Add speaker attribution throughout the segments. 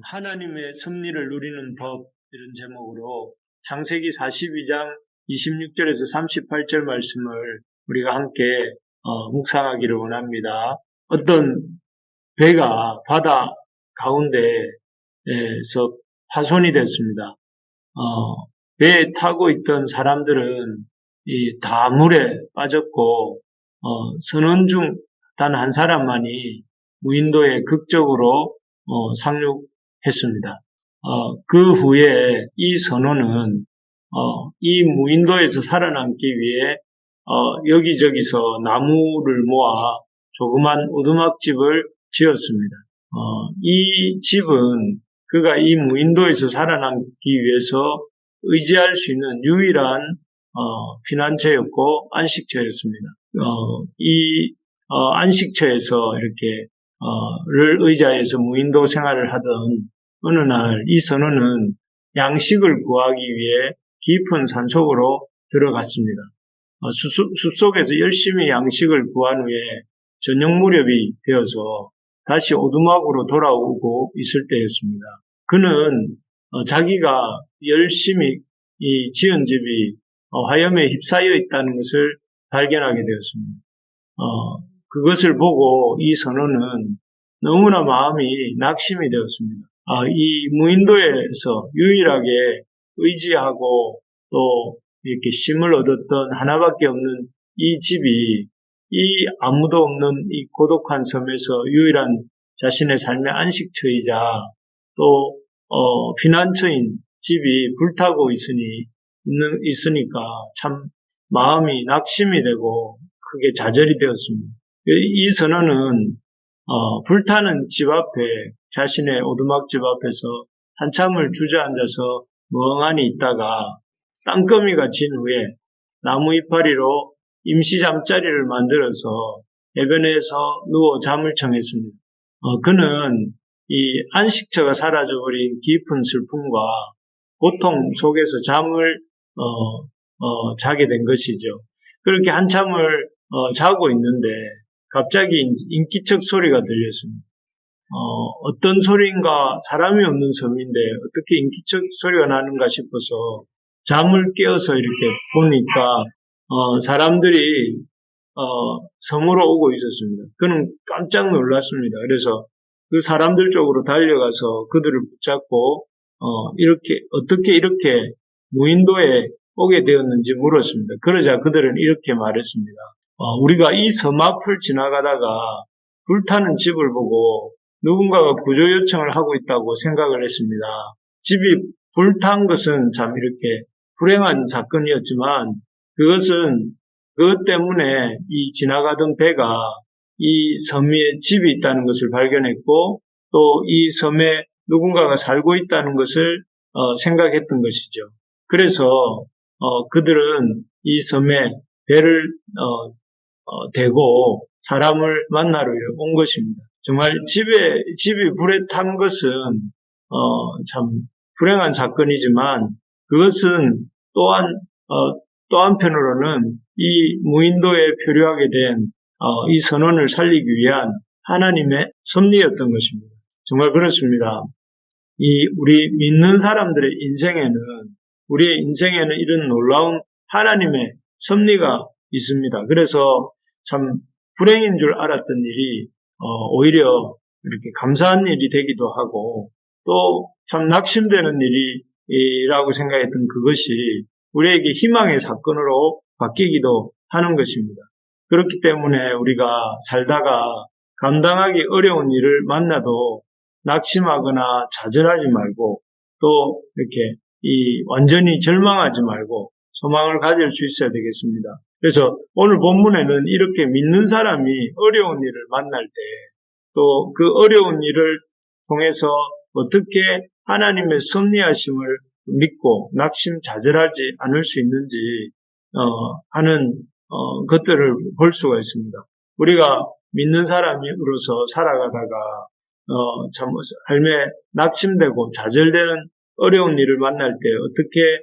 Speaker 1: 하나님의 섭리를 누리는 법 이런 제목으로 창세기 42장 26절에서 38절 말씀을 우리가 함께 묵상하기를 원합니다. 어떤 배가 바다 가운데에서 파손이 됐습니다. 배에 타고 있던 사람들은 다 물에 빠졌고 선원 중 단 한 사람만이 무인도에 극적으로 상륙했습니다. 그 후에 이 선원은 이 무인도에서 살아남기 위해 여기저기서 나무를 모아 조그만 오두막집을 지었습니다. 이 집은 그가 이 무인도에서 살아남기 위해서 의지할 수 있는 유일한 피난처였고 안식처였습니다. 이 안식처에서 이렇게 를 의지하여서 무인도 생활을 하던 어느 날 이 선원은 양식을 구하기 위해 깊은 산속으로 들어갔습니다. 숲속에서 열심히 양식을 구한 후에 저녁 무렵이 되어서 다시 오두막으로 돌아오고 있을 때였습니다. 그는 자기가 열심히 지은 집이 화염에 휩싸여 있다는 것을 발견하게 되었습니다. 그것을 보고 이 선원은 너무나 마음이 낙심이 되었습니다. 이 무인도에서 유일하게 의지하고 또 이렇게 쉼을 얻었던 하나밖에 없는 이 집이 이 아무도 없는 이 고독한 섬에서 유일한 자신의 삶의 안식처이자 또 피난처인 집이 불타고 있으니까 참 마음이 낙심이 되고 크게 좌절이 되었습니다. 이 선원은 불타는 집 앞에 자신의 오두막집 앞에서 한참을 주저앉아서 멍하니 있다가 땅거미가 진 후에 나무 이파리로 임시 잠자리를 만들어서 해변에서 누워 잠을 청했습니다. 그는 이 안식처가 사라져버린 깊은 슬픔과 고통 속에서 잠을 자게 된 것이죠. 그렇게 한참을 자고 있는데 갑자기 인기척 소리가 들렸습니다. 어떤 소리인가 사람이 없는 섬인데 어떻게 인기척 소리가 나는가 싶어서 잠을 깨어서 이렇게 보니까 사람들이 섬으로 오고 있었습니다. 그는 깜짝 놀랐습니다. 그래서 그 사람들 쪽으로 달려가서 그들을 붙잡고 어떻게 이렇게 무인도에 오게 되었는지 물었습니다. 그러자 그들은 이렇게 말했습니다. 우리가 이 섬 앞을 지나가다가 불타는 집을 보고 누군가가 구조 요청을 하고 있다고 생각을 했습니다. 집이 불탄 것은 참 이렇게 불행한 사건이었지만 그것 때문에 이 지나가던 배가 이 섬에 집이 있다는 것을 발견했고 또 이 섬에 누군가가 살고 있다는 것을 생각했던 것이죠. 그래서 그들은 이 섬에 배를 대고 사람을 만나러 온 것입니다. 정말 집이 불에 탄 것은 참 불행한 사건이지만 그것은 또한 또 한편으로는 이 무인도에 표류하게 된 이 선원을 살리기 위한 하나님의 섭리였던 것입니다. 정말 그렇습니다. 우리 믿는 사람들의 우리의 인생에는 이런 놀라운 하나님의 섭리가 있습니다. 그래서 참 불행인 줄 알았던 일이 오히려 이렇게 감사한 일이 되기도 하고 또 참 낙심되는 일이라고 생각했던 그것이 우리에게 희망의 사건으로 바뀌기도 하는 것입니다. 그렇기 때문에 우리가 살다가 감당하기 어려운 일을 만나도 낙심하거나 좌절하지 말고 또 이렇게 완전히 절망하지 말고 소망을 가질 수 있어야 되겠습니다. 그래서 오늘 본문에는 이렇게 믿는 사람이 어려운 일을 만날 때 또 그 어려운 일을 통해서 어떻게 하나님의 섭리하심을 믿고 낙심 좌절하지 않을 수 있는지 하는 것들을 볼 수가 있습니다. 우리가 믿는 사람으로서 살아가다가 참 삶에 낙심되고 좌절되는 어려운 일을 만날 때 어떻게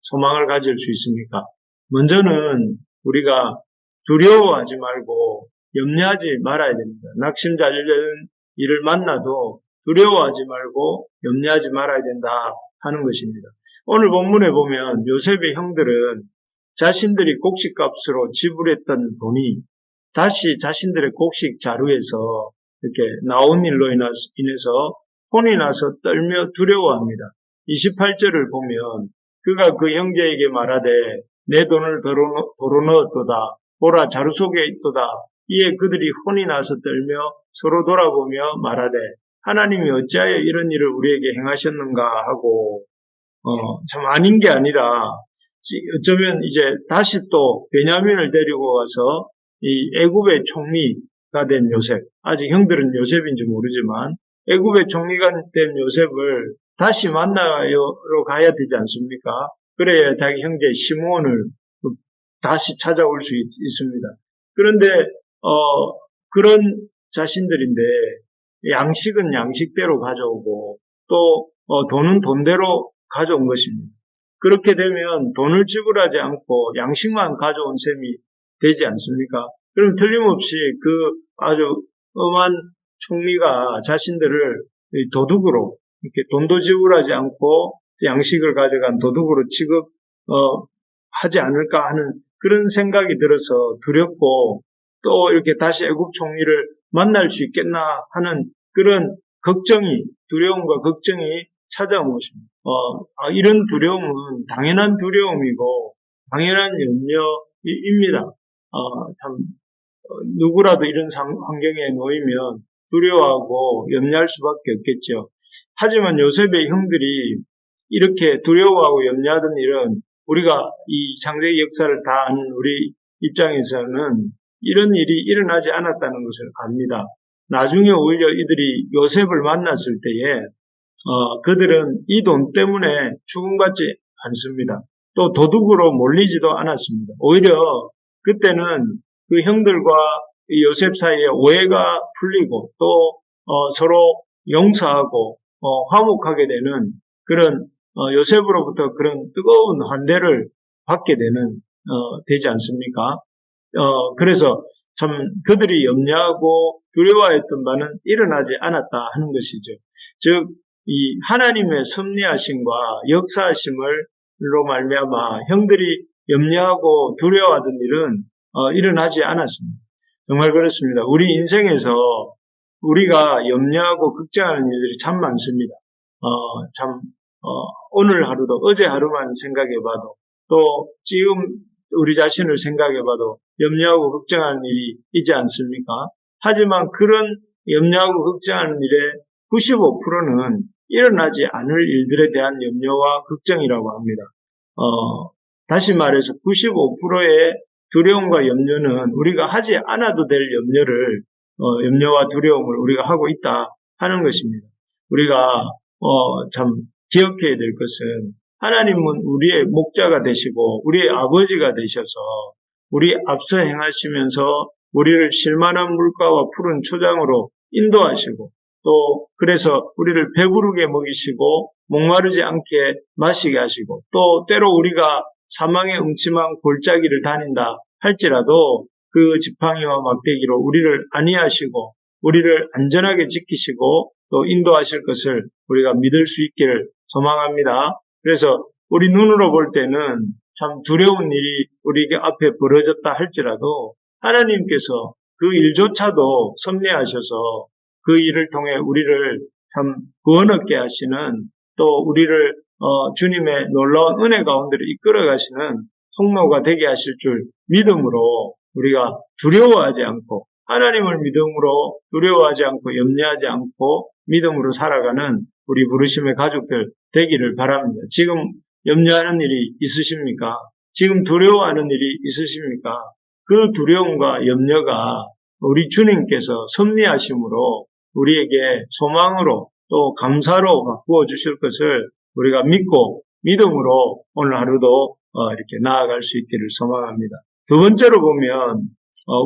Speaker 1: 소망을 가질 수 있습니까? 먼저는 우리가 두려워하지 말고 염려하지 말아야 됩니다. 낙심 좌절되는 일을 만나도 두려워하지 말고 염려하지 말아야 된다 하는 것입니다. 오늘 본문에 보면 요셉의 형들은 자신들이 곡식값으로 지불했던 돈이 다시 자신들의 곡식 자루에서 이렇게 나온 일로 인해서 혼이 나서 떨며 두려워합니다. 28절을 보면 그가 그 형제에게 말하되 내 돈을 도로 넣었도다. 보라 자루 속에 있도다. 이에 그들이 혼이 나서 떨며 서로 돌아보며 말하되 하나님이 어찌하여 이런 일을 우리에게 행하셨는가 하고 참 아닌 게 아니라 어쩌면 이제 다시 또 베냐민을 데리고 와서 이 애굽의 총리가 된 요셉, 아직 형들은 요셉인지 모르지만 애굽의 총리가 된 요셉을 다시 만나러 가야 되지 않습니까? 그래야 자기 형제 시므온을 다시 찾아올 수 있습니다. 그런데 그런 자신들인데 양식은 양식대로 가져오고 또 돈은 돈대로 가져온 것입니다. 그렇게 되면 돈을 지불하지 않고 양식만 가져온 셈이 되지 않습니까? 그럼 틀림없이 그 아주 엄한 총리가 자신들을 도둑으로 이렇게 돈도 지불하지 않고 양식을 가져간 도둑으로 취급하지 않을까 하는 그런 생각이 들어서 두렵고 또 이렇게 다시 애굽 총리를 만날 수 있겠나 하는 그런 걱정이, 두려움과 걱정이 찾아온 것입니다. 이런 두려움은 당연한 두려움이고 당연한 염려입니다. 참 누구라도 이런 환경에 놓이면 두려워하고 염려할 수밖에 없겠죠. 하지만 요셉의 형들이 이렇게 두려워하고 염려하던 일은 우리가 이 창세기 역사를 다 아는 우리 입장에서는 이런 일이 일어나지 않았다는 것을 압니다. 나중에 오히려 이들이 요셉을 만났을 때에 그들은 이 돈 때문에 죽음받지 않습니다. 또 도둑으로 몰리지도 않았습니다. 오히려 그때는 그 형들과 요셉 사이에 오해가 풀리고 또 서로 용서하고 화목하게 되는 그런 요셉으로부터 그런 뜨거운 환대를 받게 되지 않습니까? 그래서 참 그들이 염려하고 두려워했던 바는 일어나지 않았다 하는 것이죠. 즉, 이 하나님의 섭리하심과 역사하심을로 말미암아 형들이 염려하고 두려워하던 일은 일어나지 않았습니다. 정말 그렇습니다. 우리 인생에서 우리가 염려하고 걱정하는 일들이 참 많습니다. 오늘 하루도 어제 하루만 생각해봐도 또 지금 우리 자신을 생각해봐도 염려하고 걱정하는 일이 있지 않습니까? 하지만 그런 염려하고 걱정하는 일의 95%는 일어나지 않을 일들에 대한 염려와 걱정이라고 합니다. 다시 말해서 95%의 두려움과 염려는 우리가 하지 않아도 될 염려와 두려움을 우리가 하고 있다 하는 것입니다. 우리가 참 기억해야 될 것은 하나님은 우리의 목자가 되시고 우리의 아버지가 되셔서 우리 앞서 행하시면서 우리를 쉴만한 물가와 푸른 초장으로 인도하시고 또 그래서 우리를 배부르게 먹이시고 목마르지 않게 마시게 하시고 또 때로 우리가 사망의 음침한 골짜기를 다닌다 할지라도 그 지팡이와 막대기로 우리를 안위하시고 우리를 안전하게 지키시고 또 인도하실 것을 우리가 믿을 수 있기를 소망합니다. 그래서 우리 눈으로 볼 때는 참 두려운 일이 우리 앞에 벌어졌다 할지라도 하나님께서 그 일조차도 섭리하셔서 그 일을 통해 우리를 참 구원 얻게 하시는 또 우리를 주님의 놀라운 은혜 가운데로 이끌어 가시는 통로가 되게 하실 줄 믿음으로 우리가 두려워하지 않고 하나님을 믿음으로 두려워하지 않고 염려하지 않고 믿음으로 살아가는 우리 부르심의 가족들 되기를 바랍니다. 지금 염려하는 일이 있으십니까? 지금 두려워하는 일이 있으십니까? 그 두려움과 염려가 우리 주님께서 섭리하심으로 우리에게 소망으로 또 감사로 바꾸어 주실 것을 우리가 믿고 믿음으로 오늘 하루도 이렇게 나아갈 수 있기를 소망합니다. 두 번째로 보면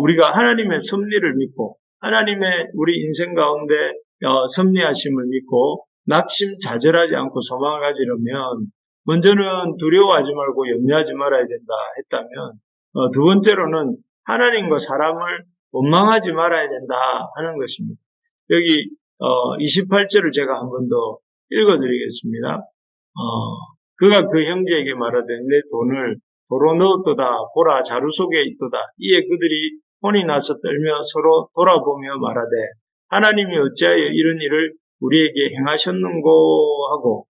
Speaker 1: 우리가 하나님의 섭리를 믿고 하나님의 우리 인생 가운데 섭리하심을 믿고 낙심자절하지 않고 소망을 가지려면 먼저는 두려워하지 말고 염려하지 말아야 된다 했다면 두 번째로는 하나님과 사람을 원망하지 말아야 된다 하는 것입니다. 여기 28절을 제가 한 번 더 읽어드리겠습니다. 그가 그 형제에게 말하되 내 돈을 도로 넣었도다. 보라 자루 속에 있도다. 이에 그들이 혼이 나서 떨며 서로 돌아보며 말하되 하나님이 어찌하여 이런 일을 우리에게 행하셨는고 하고,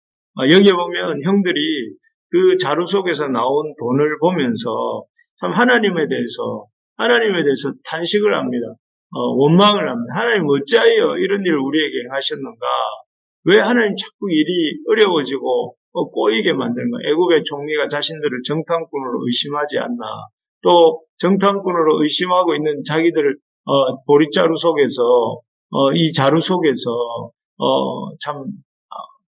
Speaker 1: 여기에 보면 형들이 그 자루 속에서 나온 돈을 보면서 참 하나님에 대해서 탄식을 합니다. 원망을 합니다. 하나님 어찌하여 이런 일을 우리에게 행하셨는가? 왜 하나님 자꾸 일이 어려워지고 꼬이게 만드는가? 애국의 총리가 자신들을 정탐꾼으로 의심하지 않나? 또 정탐꾼으로 의심하고 있는 자기들을 보릿자루 속에서 이 자루 속에서 참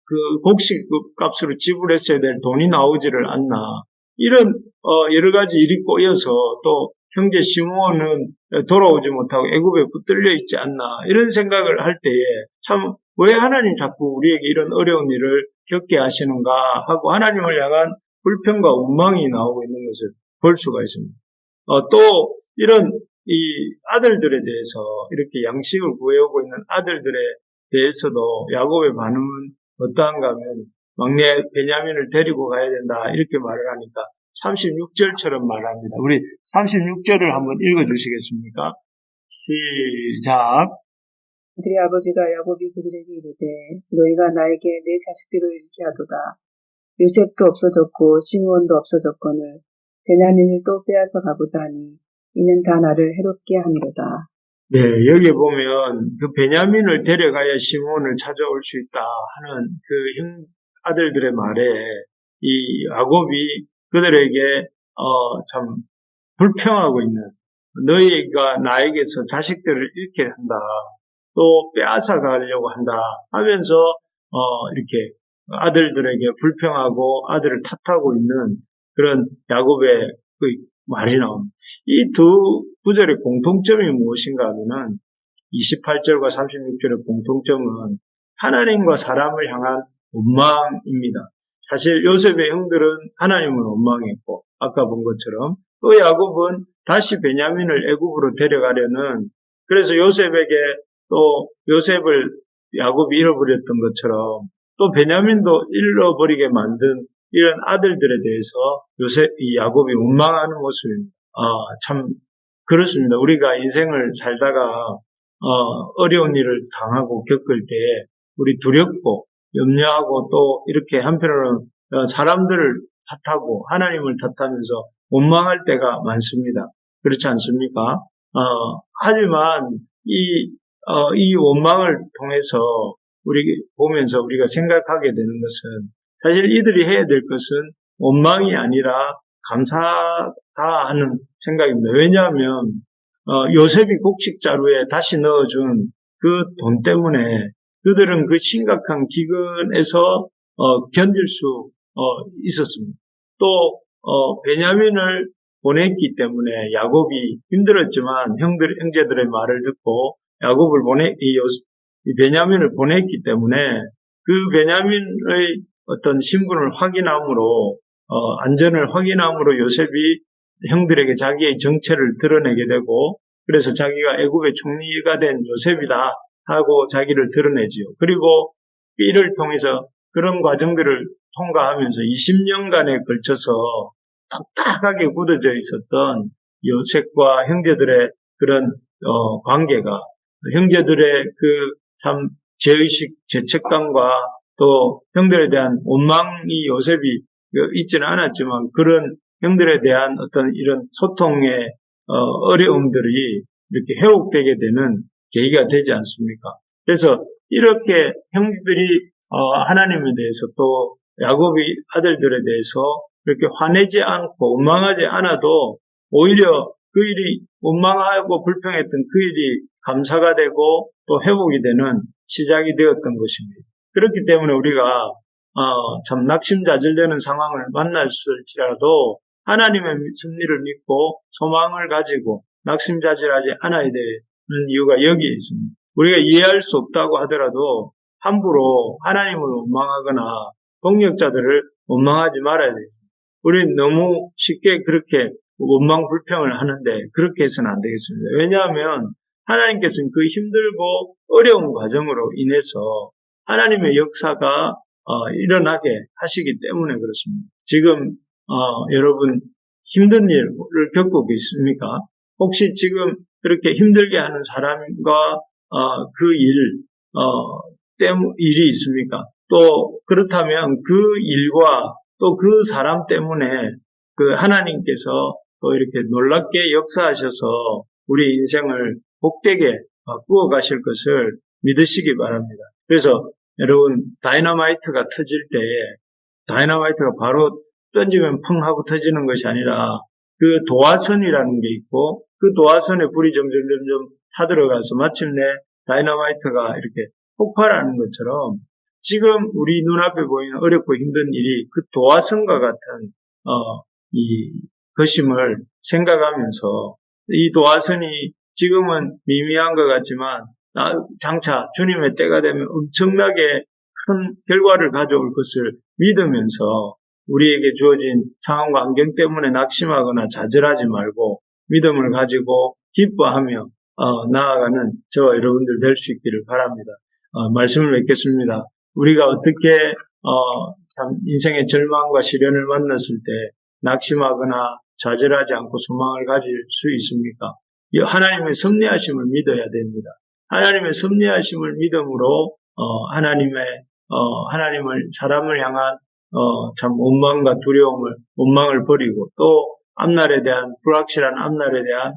Speaker 1: 그 곡식급 값으로 지불했어야 될 돈이 나오지를 않나? 이런 여러 가지 일이 꼬여서 또 형제 시므온은 돌아오지 못하고 애굽에 붙들려 있지 않나? 이런 생각을 할 때에 참 왜 하나님 자꾸 우리에게 이런 어려운 일을 겪게 하시는가 하고 하나님을 향한 불평과 원망이 나오고 있는 것을 볼 수가 있습니다. 또 이런 이 아들들에 대해서 이렇게 양식을 구해오고 있는 아들들에 대해서도 야곱의 반응은 어떠한가 하면 막내 베냐민을 데리고 가야 된다 이렇게 말을 하니까 36절처럼 말합니다. 우리 36절을 한번 읽어주시겠습니까? 시작.
Speaker 2: 그들의 아버지가 야곱이 그들에게 이르되 너희가 나에게 내 자식들을 잃게 하도다. 요셉도 없어졌고 시므온도 없어졌거늘 베냐민을 또 빼앗아 가보자 하니 이는 다 나를 해롭게 함이로다.
Speaker 1: 네, 여기 보면 그 베냐민을 데려가야 시므온을 찾아올 수 있다 하는 그 아들들의 말에 이 야곱이 그들에게 참 불평하고 있는, 너희가 나에게서 자식들을 잃게 한다, 또 빼앗아 가려고 한다 하면서 이렇게 아들들에게 불평하고 아들을 탓하고 있는 그런 야곱의 그 말이 나옵니다. 이 두 구절의 공통점이 무엇인가 하면은 28절과 36절의 공통점은 하나님과 사람을 향한 원망입니다. 사실 요셉의 형들은 하나님을 원망했고 아까 본 것처럼 또 야곱은 다시 베냐민을 애굽으로 데려가려는, 그래서 요셉에게 또 요셉을 야곱이 잃어버렸던 것처럼 또 베냐민도 잃어버리게 만든 이런 아들들에 대해서 이 야곱이 원망하는 모습입니다. 참 그렇습니다. 우리가 인생을 살다가 어려운 일을 당하고 겪을 때 우리 두렵고 염려하고 또 이렇게 한편으로는 사람들을 탓하고 하나님을 탓하면서 원망할 때가 많습니다. 그렇지 않습니까? 하지만 이 원망을 통해서 보면서 우리가 생각하게 되는 것은 사실 이들이 해야 될 것은 원망이 아니라 감사다 하는 생각입니다. 왜냐하면 요셉이 곡식자루에 다시 넣어준 그 돈 때문에 그들은 그 심각한 기근에서 견딜 수 있었습니다. 또 베냐민을 보냈기 때문에 야곱이 힘들었지만 형제들의 말을 듣고 야곱을 이 베냐민을 보냈기 때문에 그 베냐민의 어떤 신분을 확인함으로 안전을 확인함으로 요셉이 형들에게 자기의 정체를 드러내게 되고, 그래서 자기가 애굽의 총리가 된 요셉이다 하고 자기를 드러내지요. 그리고 이를 통해서 그런 과정들을 통과하면서 20년간에 걸쳐서 딱딱하게 굳어져 있었던 요셉과 형제들의 그런 관계가, 형제들의 그 참 죄의식, 죄책감과 또 형들에 대한 원망이 요셉이 있지는 않았지만 그런 형들에 대한 어떤 이런 소통의 어려움들이 이렇게 회복되게 되는 계기가 되지 않습니까? 그래서 이렇게 형들이 하나님에 대해서 또 야곱이 아들들에 대해서 이렇게 화내지 않고 원망하지 않아도 오히려 그 일이 원망하고 불평했던 그 일이 감사가 되고 또 회복이 되는 시작이 되었던 것입니다. 그렇기 때문에 우리가 참 낙심자질되는 상황을 만났을지라도 하나님의 섭리를 믿고 소망을 가지고 낙심자질하지 않아야 되는 이유가 여기에 있습니다. 우리가 이해할 수 없다고 하더라도 함부로 하나님을 원망하거나 동력자들을 원망하지 말아야 돼요. 우리는 너무 쉽게 그렇게 원망 불평을 하는데 그렇게 해서는 안 되겠습니다. 왜냐하면 하나님께서는 그 힘들고 어려운 과정으로 인해서 하나님의 역사가 일어나게 하시기 때문에 그렇습니다. 지금 여러분 힘든 일을 겪고 계십니까? 혹시 지금 그렇게 힘들게 하는 사람과 그 일이 있습니까? 또 그렇다면 그 일과 또 그 사람 때문에 그 하나님께서 또 이렇게 놀랍게 역사하셔서 우리 인생을 복되게 바꾸어 가실 것을 믿으시기 바랍니다. 그래서 여러분 다이너마이트가 터질 때 다이너마이트가 바로 던지면 펑 하고 터지는 것이 아니라 그 도화선이라는 게 있고 그 도화선에 불이 점점 타들어가서 마침내 다이너마이트가 이렇게 폭발하는 것처럼 지금 우리 눈앞에 보이는 어렵고 힘든 일이 그 도화선과 같은 이 것임을 생각하면서 이 도화선이 지금은 미미한 것 같지만 장차 주님의 때가 되면 엄청나게 큰 결과를 가져올 것을 믿으면서 우리에게 주어진 상황과 환경 때문에 낙심하거나 좌절하지 말고 믿음을 가지고 기뻐하며 나아가는 저와 여러분들 될 수 있기를 바랍니다. 말씀을 맺겠습니다. 우리가 어떻게 참 인생의 절망과 시련을 만났을 때 낙심하거나 좌절하지 않고 소망을 가질 수 있습니까? 하나님의 섭리하심을 믿어야 됩니다. 하나님의 섭리하심을 믿음으로 하나님을 사람을 향한 참 원망을 버리고 또 앞날에 대한 불확실한 앞날에 대한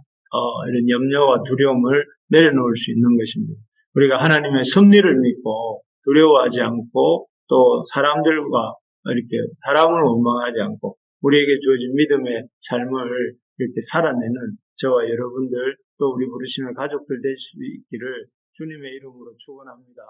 Speaker 1: 이런 염려와 두려움을 내려놓을 수 있는 것입니다. 우리가 하나님의 섭리를 믿고 두려워하지 않고 또 사람들과 이렇게 사람을 원망하지 않고 우리에게 주어진 믿음의 삶을 이렇게 살아내는 저와 여러분들 또 우리 부르심의 가족들 될 수 있기를 주님의 이름으로 축원합니다.